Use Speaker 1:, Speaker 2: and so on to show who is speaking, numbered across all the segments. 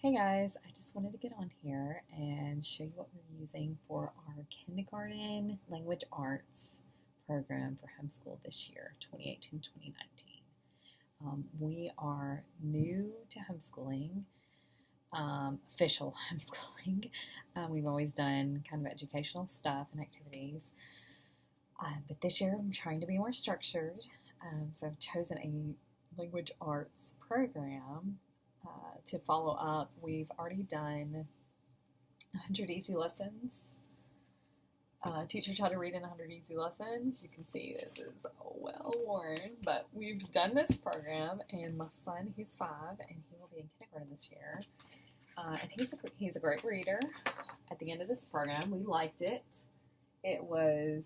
Speaker 1: Hey guys, I just wanted to get on here and show you what we're using for our kindergarten language arts program for homeschool this year, 2018-2019. We are new to homeschooling, official homeschooling. We've always done kind of educational stuff and activities, but this year I'm trying to be more structured. So I've chosen a language arts program to follow up. We've already done 100 easy lessons. Teach your child to read in 100 easy lessons. You can see this is well worn, but we've done this program, and my son, he's 5, and he will be in kindergarten this year. And he's a great reader. At the end of this program, we liked it. It was,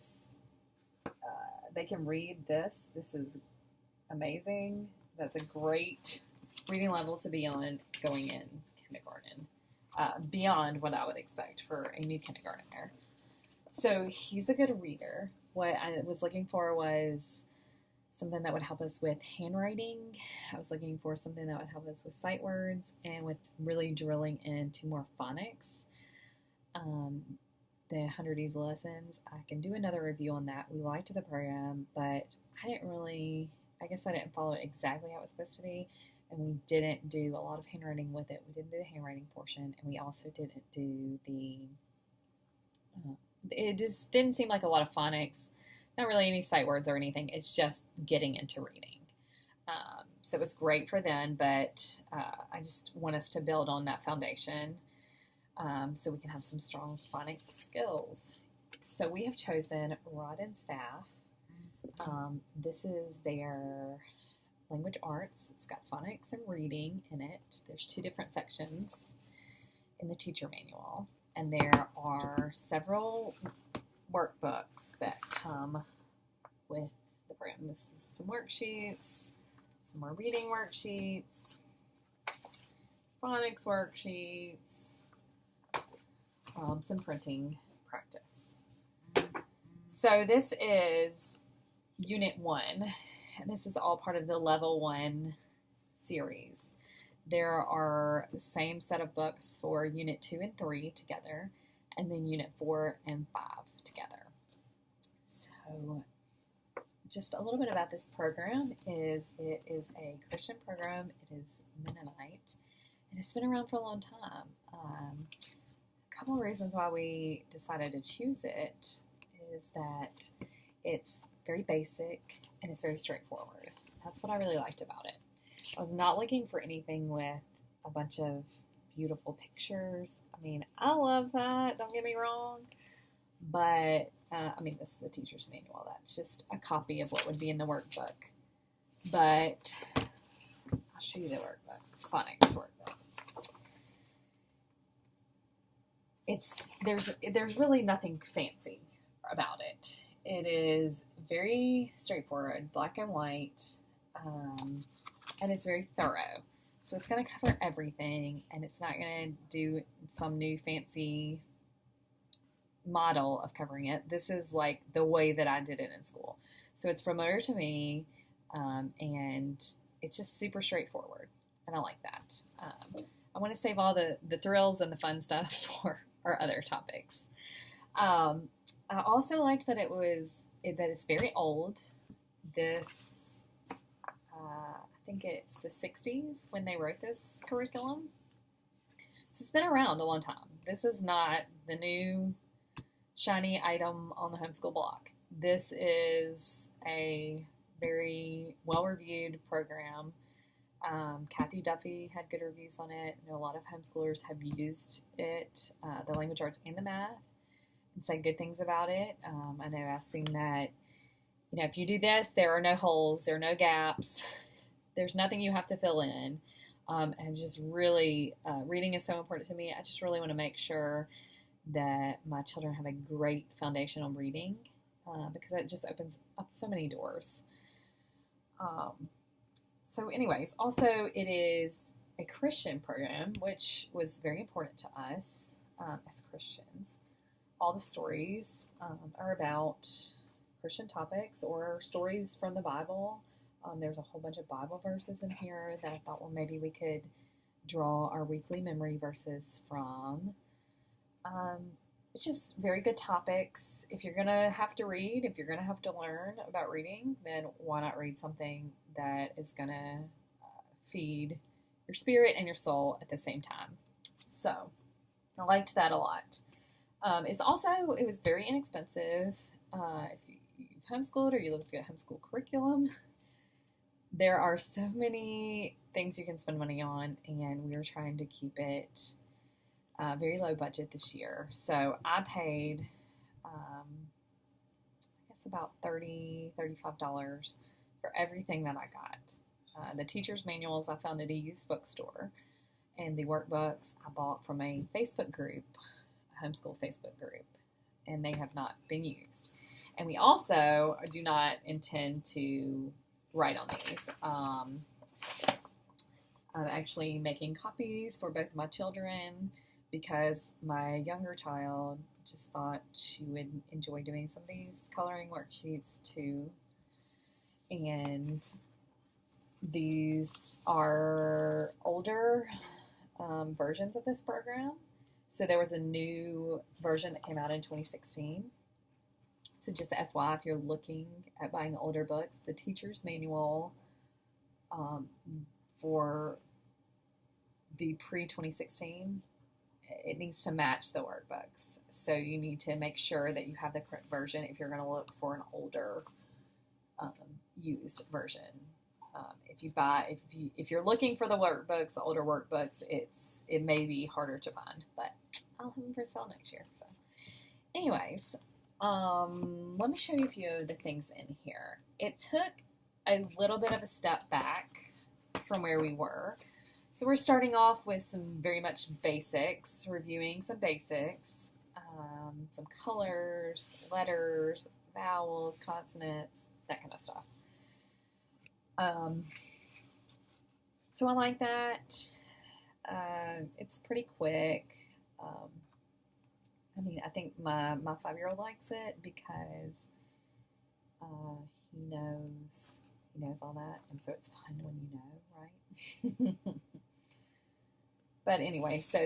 Speaker 1: they can read this. This is amazing. That's a great reading level to be on going in kindergarten, beyond what I would expect for a new kindergartner. So he's a good reader. What I was looking for was something that would help us with handwriting. I was looking for something that would help us with sight words and with really drilling into more phonics. The 100 Easy Lessons, I can do another review on that. We liked the program, but I didn't follow it exactly how it was supposed to be. And we didn't do a lot of handwriting with it. We didn't do the handwriting portion, and we also didn't do it just didn't seem like a lot of phonics, not really any sight words or anything. It's just getting into reading. So it was great for then, but I just want us to build on that foundation so we can have some strong phonics skills. So we have chosen Rod and Staff. This is their language arts. It's got phonics and reading in it. There's 2 different sections in the teacher manual, and there are several workbooks that come with the program. This is some worksheets, some more reading worksheets, phonics worksheets, some printing practice. So this is Unit 1. And this is all part of the Level 1 series. There are the same set of books for Unit 2 and 3 together, and then Unit 4 and 5 together. So just a little bit about this program is it is a Christian program. It is Mennonite, and it's been around for a long time. A couple of reasons why we decided to choose it is that it's very basic, and it's very straightforward. That's what I really liked about it. I was not looking for anything with a bunch of beautiful pictures. I mean, I love that, don't get me wrong, but, this is the teacher's manual. That's just a copy of what would be in the workbook, but I'll show you the workbook, phonics workbook. There's really nothing fancy about it. It is very straightforward, black and white, and it's very thorough. So it's going to cover everything, and it's not going to do some new fancy model of covering it. This is like the way that I did it in school. So it's familiar to me, and it's just super straightforward, and I like that. I want to save all the thrills and the fun stuff for our other topics. I also liked that that it's very old. This, I think it's the 60s when they wrote this curriculum. So it's been around a long time. This is not the new shiny item on the homeschool block. This is a very well-reviewed program. Kathy Duffy had good reviews on it. I know a lot of homeschoolers have used it, the language arts and the math, and say good things about it. I know I've seen that, if you do this, there are no holes, there are no gaps, there's nothing you have to fill in. And just really, reading is so important to me. I just really want to make sure that my children have a great foundation on reading, because it just opens up so many doors. So anyways, also it is a Christian program, which was very important to us as Christians. All the stories are about Christian topics or stories from the Bible. There's a whole bunch of Bible verses in here that I thought, well, maybe we could draw our weekly memory verses from. It's just very good topics. If you're going to have to read, if you're going to have to learn about reading, then why not read something that is going to feed your spirit and your soul at the same time. So I liked that a lot. It was very inexpensive. If you've homeschooled or you looked at homeschool curriculum, there are so many things you can spend money on, and we were trying to keep it very low budget this year. So I paid, I guess about $30, $35 for everything that I got. The teacher's manuals I found at a used bookstore, and the workbooks I bought from a Facebook group, a homeschool Facebook group, and they have not been used. And we also do not intend to write on these. I'm actually making copies for both of my children because my younger child just thought she would enjoy doing some of these coloring worksheets too. And these are older versions of this program. So there was a new version that came out in 2016. So just FYI, if you're looking at buying older books, the teacher's manual for the pre-2016, it needs to match the workbooks. So you need to make sure that you have the correct version if you're going to look for an older used version. If you're looking for the workbooks, the older workbooks, it may be harder to find, but I'll have them for sale next year. So, anyways, let me show you a few of the things in here. It took a little bit of a step back from where we were. So we're starting off with some very much basics, reviewing some basics, some colors, letters, vowels, consonants, that kind of stuff. So I like that. It's pretty quick. I think my 5-year-old likes it because he knows all that, and so it's fun when you know, right? But anyway, so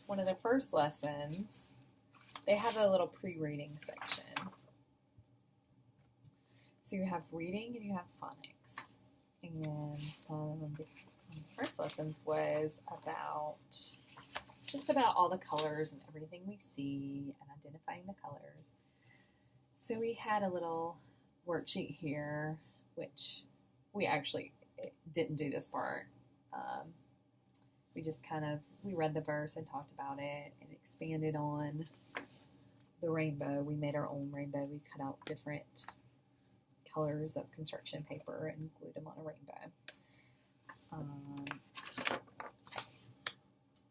Speaker 1: one of the first lessons, they have a little pre-reading section. So you have reading and you have phonics. And some of the first lessons was just about all the colors and everything we see and identifying the colors. So we had a little worksheet here, which we actually didn't do this part. We read the verse and talked about it and expanded on the rainbow. We made our own rainbow. We cut out different colors of construction paper and glued them on a rainbow. And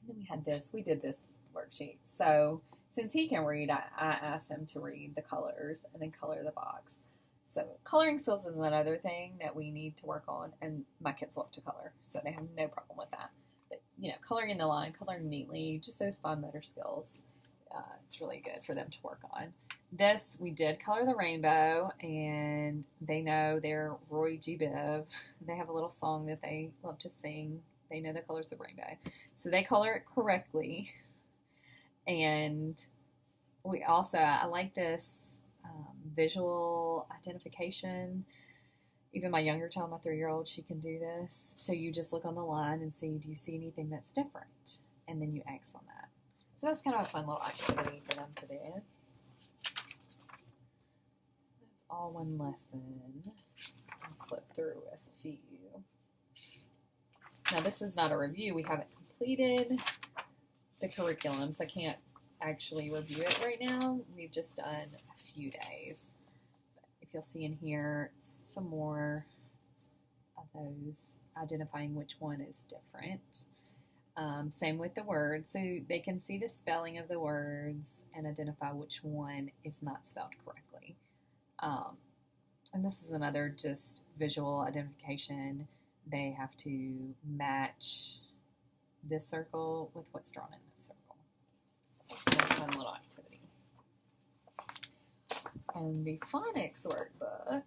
Speaker 1: then we did this worksheet. So since he can read, I asked him to read the colors and then color the box. So coloring skills is another thing that we need to work on, and my kids love to color, so they have no problem with that. But, coloring in the line, coloring neatly, just those fine motor skills, it's really good for them to work on. This, we did color the rainbow, and they know they're Roy G. Biv. They have a little song that they love to sing. They know the colors of the rainbow. So they color it correctly. And I like this visual identification. Even my younger child, my 3-year-old, she can do this. So you just look on the line and see, do you see anything that's different? And then you X on that. So that's kind of a fun little activity for them to do. That's all one lesson. I'll flip through a few. Now this is not a review. We haven't completed the curriculum, so I can't actually review it right now. We've just done a few days. But if you'll see in here, some more of those identifying which one is different. Same with the words, so they can see the spelling of the words and identify which one is not spelled correctly. And this is another just visual identification. They have to match this circle with what's drawn in this circle. That's a fun little activity. And the phonics workbook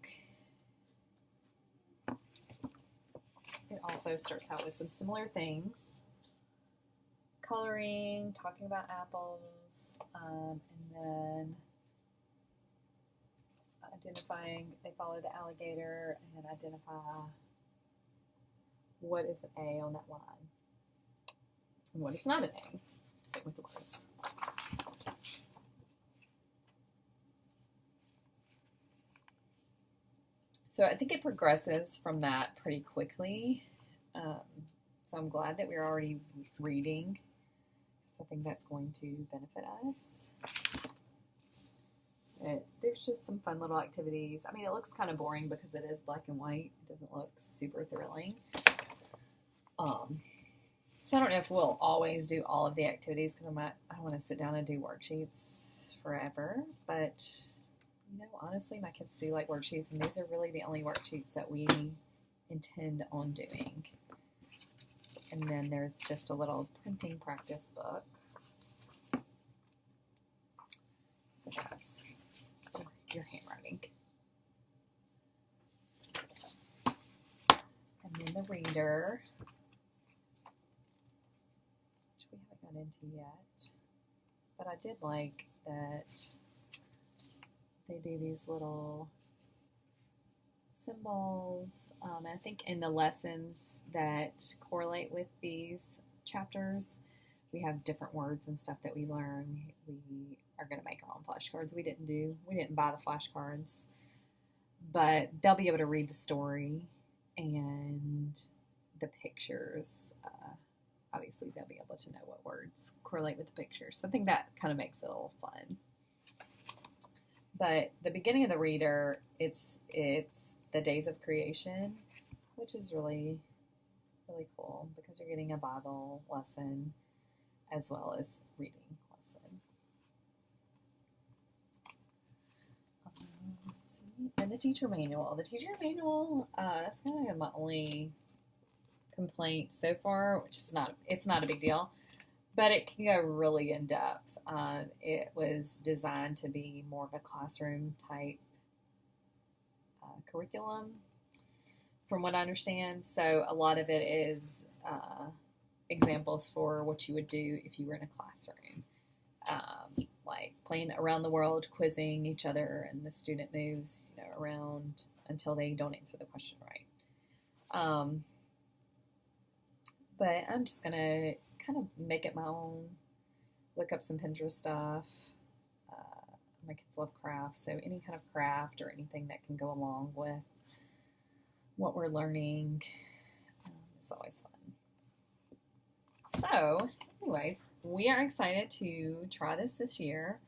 Speaker 1: it also starts out with some similar things. Coloring, talking about apples, and then identifying, they follow the alligator and identify what is an A on that line and what is not an A. Same with the words. So I think it progresses from that pretty quickly. So I'm glad that we're already reading. I think that's going to benefit us. There's just some fun little activities. I mean, it looks kind of boring because it is black and white. It doesn't look super thrilling. So I don't know if we'll always do all of the activities because I don't want to sit down and do worksheets forever. But, you know, honestly, my kids do like worksheets, and these are really the only worksheets that we intend on doing. And then there's just a little printing practice book. So that's your handwriting. And then the reader, which we haven't got into yet. But I did like that they do these little symbols. And I think in the lessons that correlate with these chapters, we have different words and stuff that we learn. We are going to make our own flashcards. We didn't buy the flashcards, but they'll be able to read the story and the pictures. Obviously, they'll be able to know what words correlate with the pictures. So I think that kind of makes it a little fun. But the beginning of the reader, it's the days of creation, which is really, really cool because you're getting a Bible lesson as well as reading lesson. Let's see. And the teacher manual. The teacher manual, that's kind of my only complaint so far, which is it's not a big deal, but it can go really in depth. It was designed to be more of a classroom type curriculum, from what I understand. So a lot of it is examples for what you would do if you were in a classroom, like playing around the world, quizzing each other, and the student moves, around until they don't answer the question right. But I'm just gonna kind of make it my own. Look up some Pinterest stuff. My kids love crafts, so any kind of craft or anything that can go along with what we're learning is always fun. So, anyways, we are excited to try this year.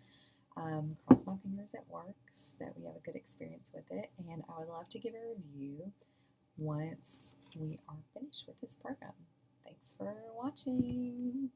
Speaker 1: Cross my fingers it works, that we have a good experience with it, and I would love to give a review once we are finished with this program. Thanks for watching.